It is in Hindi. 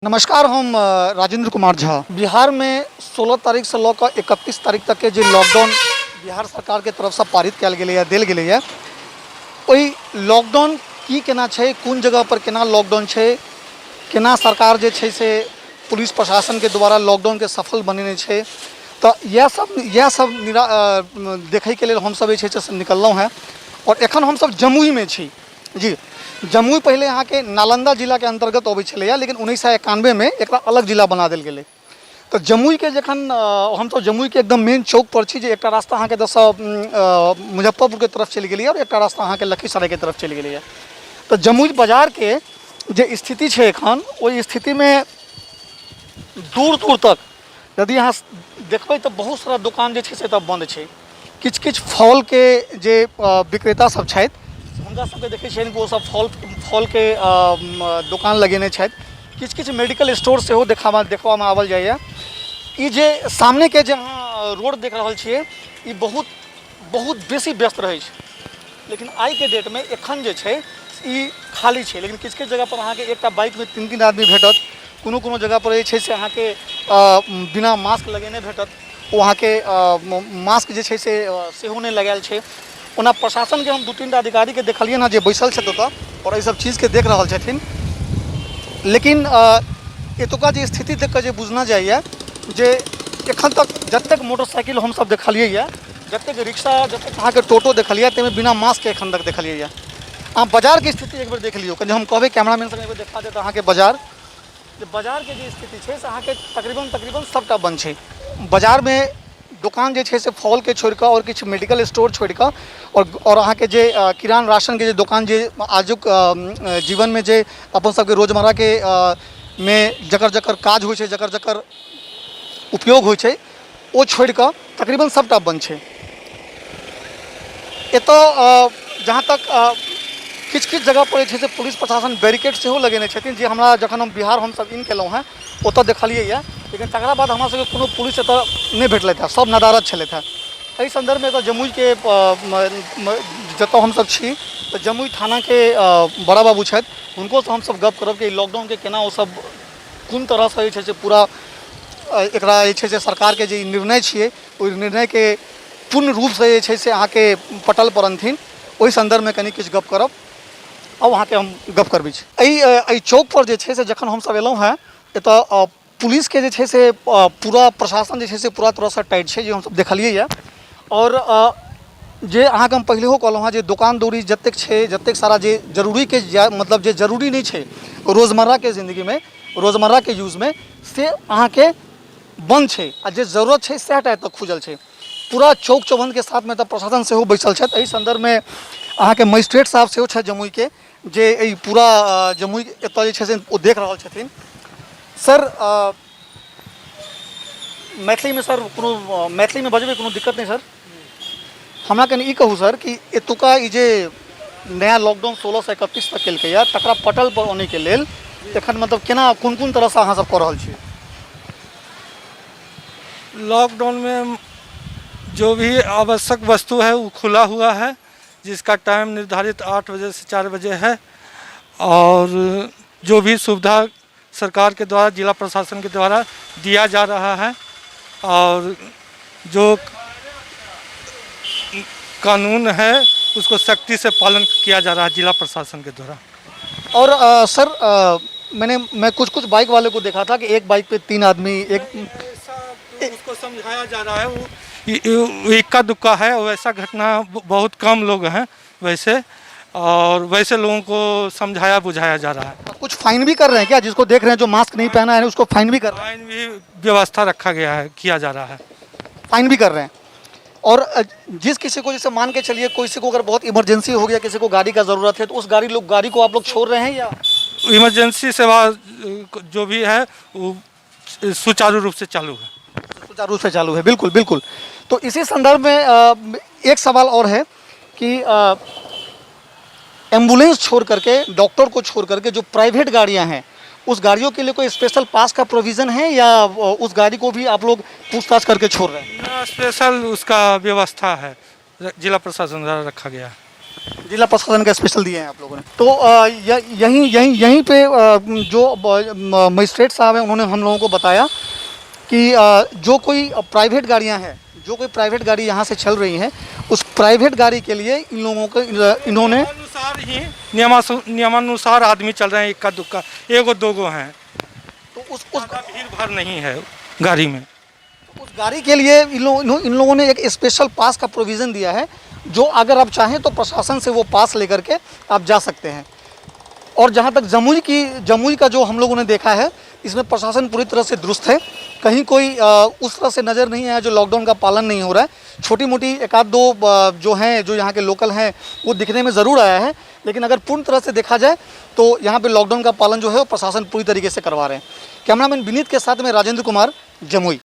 नमस्कार, हम राजेंद्र कुमार झा। बिहार में 16 तारीख से लऽ 31 तारीख तक के जो लॉकडाउन बिहार सरकार के तरफ से पारित कयल गेलै है, देल गेलै है, ओहि लॉकडाउन की केना छै, कोन जगह पर केना लॉकडाउन छै, केना सरकार जे छै से पुलिस प्रशासन के द्वारा लॉकडाउन के सफल बनेने छै, तो यह सब देखै के लेल हम सब जे छै से निकललहुँ हैं। और एखन हम सब जमुई में छी जी। जमुई पहले यहाँ के नालंदा जिला के अंतर्गत अबै छलैया, लेकिन 1991 में एक अलग जिला बना देल गेलै। तो जमुई के जखन हम सब जमुई के एकदम मेन चौक पर छी, जे एक रास्ता अहाँ के मुजफ्फरपुर के तरफ चलि गेलै और एक रास्ता अहाँ के लखीसराय के तरफ चलि गेलै। तो जमुई बाजार के जे स्थिति छै एखन, ओहि स्थिति में दूर दूर तक यदि अहाँ देखबै तो बहुत सारा दुकान जे छै से तब बंद छै। किछु किछु फल के जे विक्रेता सब छथि, हुनका सबके देखै छियनि कि ओ सब फल के दुकान लगेने छथि। किछु किछु मेडिकल स्टोर सेहो देखबा में आबल जाइए। ई जे सामने के जे अहाँ रोड देख रहल छियै, ई बहुत बेसी व्यस्त रहै छै, लेकिन आइ के डेट में एखन जे छै ई खाली छै। लेकिन किछु किछु जगह पर अहाँ के एकटा बाइक में 3-3 आदमी भेटत, कोनो जगह पर जे छै से अहाँ के बिना मास्क लगेने भेटत। ओ अहाँ के मास्क जे छै से सेहो नहि लगायल छै। ओना प्रशासन के हम 2-3 अधिकारी के देखलिए ना, जे बैसल छथि ओतऽ और एहि सब चीज के देख रहल छथिन। लेकिन एतुका जे स्थिति देख के जे बुझना जाइए, जे एखन तक जतेक मोटरसाइकिल हम सब देखलिए, जतेक रिक्शा, जतेक अहाँ के टोटो देखलिए, ताहिमे बिना मास्क के एखन तक देखलिए। अहाँ बाजार के स्थिति एक बेर देख लियौ, कनि हम कहबै कैमरामैन सब एक बेर देखा देत अहाँ के बाजार के जे स्थिति छै से अहाँ के तकरीबन सबटा बंद छै। बाजार में दुकान जे छै से फल के छोड़ के और किछु मेडिकल स्टोर छोड़ के और अहाँ के जे किरान राशन के जे दुकान, जे आजुक जीवन में जे अपन सबके रोजमर्रा के में जकर काज होइ छै, जकर उपयोग होइ छै, ओ छोड़ के तकरीबन सबटा बंद छै। एतऽ जहाँ तक किछु जगह पर जे छै से पुलिस प्रशासन बैरिकेड सेहो लगेने छथिन, जे हमरा जखन हम बिहार हम सब इन केलहुँ हैं ओतऽ देखलिए। लेकिन तकरा बाद हमरा सबके कोनो पुलिस एतऽ नहि भेटलथि हैं, सब नदारद छलथि हैं। एहि संदर्भ में एतऽ जमुई के जतऽ हम सब छी, तो जमुई थाना के बड़ा बाबू छथि, हुनको से हम सब गप करब कि लॉकडाउन के केना ओ सब कोन तरह से जे छै से पूरा एकरा जे छै से सरकार के जे निर्णय छियै, ओहि निर्णय के पूर्ण रूप से जे छै से अहाँ के पटल पर अनथिन। ओहि संदर्भ में कनि किछु गप करब। अब अहाँ के हम गप करबै छी। एहि चौक पर जे छै से जखन हम सब एलहुँ हैं, एतऽ पुलिस के जे छै से पूरा प्रशासन जे छै से पूरा तरह से टाइट छै, जे हम सब देखलिए। और जे अहाँ के हम पहिलेहो कहलहुँ हैं, जे दुकान दौरी जतेक छै, जतेक सारा जे जरूरी के मतलब जे जरूरी नहीं छै रोजमर्रा के जिंदगी में, रोजमर्रा के यूज में, से अहाँ के बंद छै। आ जे जरूरत छै सएहटा एतऽ खुजल छै। पूरा चौक चौबंद के साथ में एतऽ प्रशासन सेहो बैसल छथि। एहि संदर्भ में अहाँ के मजिस्ट्रेट साहब सेहो छथि जमुई के, जे एहि पूरा जमुई एतऽ जे छै से ओ देख रहल छथिन। सर, मैथिली में सर कोनो मैथिली में बजबै, कोनो दिक्कत नहीं सर? हमरा कनि ई कहू सर कि एतुका ई जे नया लॉकडाउन 16 से 31 तक केलकै है, तकरा पटल पर आने के लेल एखन मतलब केना कोन तरह से अहाँ सब कऽ रहल छियै? लॉकडाउन में जो भी आवश्यक वस्तु है वो खुला हुआ है, जिसका टाइम निर्धारित 8 बजे से 4 बजे है। और जो भी सुविधा सरकार के द्वारा, जिला प्रशासन के द्वारा दिया जा रहा है, और जो कानून है उसको सख्ती से पालन किया जा रहा है जिला प्रशासन के द्वारा। और सर, मैं कुछ बाइक वाले को देखा था कि एक बाइक पे 3 आदमी, उसको समझाया जा रहा है। वो इक्का दुक्का है, वैसा घटना बहुत कम लोग हैं वैसे, और वैसे लोगों को समझाया बुझाया जा रहा है। कुछ फाइन भी कर रहे हैं क्या? जिसको देख रहे हैं जो मास्क नहीं पहना है उसको फाइन भी कर रहे हैं? फाइन भी व्यवस्था रखा गया है, किया जा रहा है। फाइन भी कर रहे हैं। और जिस किसी को, जैसे मान के चलिए किसी को अगर बहुत इमरजेंसी हो गया, किसी को गाड़ी का ज़रूरत है, तो उस गाड़ी को आप लोग छोड़ रहे हैं या? इमरजेंसी सेवा जो भी है वो सुचारू रूप से चालू है। सुचारू रूप से चालू है, बिल्कुल बिल्कुल। तो इसी संदर्भ में एक सवाल और है कि एम्बुलेंस छोड़ करके, डॉक्टर को छोड़ करके जो प्राइवेट गाड़ियां हैं, उस गाड़ियों के लिए कोई स्पेशल पास का प्रोविज़न है, या उस गाड़ी को भी आप लोग पूछताछ करके छोड़ रहे हैं? स्पेशल उसका व्यवस्था है, जिला प्रशासन द्वारा रखा गया है। जिला प्रशासन का स्पेशल दिए हैं आप लोगों ने। तो यहीं पे जो मजिस्ट्रेट साहब हैं उन्होंने हम लोगों को बताया कि जो कोई प्राइवेट गाड़ियां हैं, जो कोई प्राइवेट गाड़ी यहाँ से चल रही हैं, उस प्राइवेट गाड़ी के लिए इन लोगों को इन्होंने अनुसार ही नियमानुसार आदमी चल रहे हैं, इक्का दुक्का एगो दोगो हैं, तो उस भीड़ भाड़ नहीं है गाड़ी में। उस गाड़ी के लिए इन लोगों ने एक स्पेशल पास का प्रोविज़न दिया है, जो अगर आप चाहें तो प्रशासन से वो पास लेकर के आप जा सकते हैं। और जहाँ तक जमुई का जो हम लोगों ने देखा है, इसमें प्रशासन पूरी तरह से दुरुस्त है, कहीं कोई उस तरह से नज़र नहीं आया जो लॉकडाउन का पालन नहीं हो रहा है। छोटी मोटी एक आध दो जो हैं, जो यहाँ के लोकल हैं, वो दिखने में ज़रूर आया है, लेकिन अगर पूर्ण तरह से देखा जाए तो यहाँ पे लॉकडाउन का पालन जो है वो प्रशासन पूरी तरीके से करवा रहे हैं। कैमरामैन विनीत के साथ में राजेंद्र कुमार, जमुई।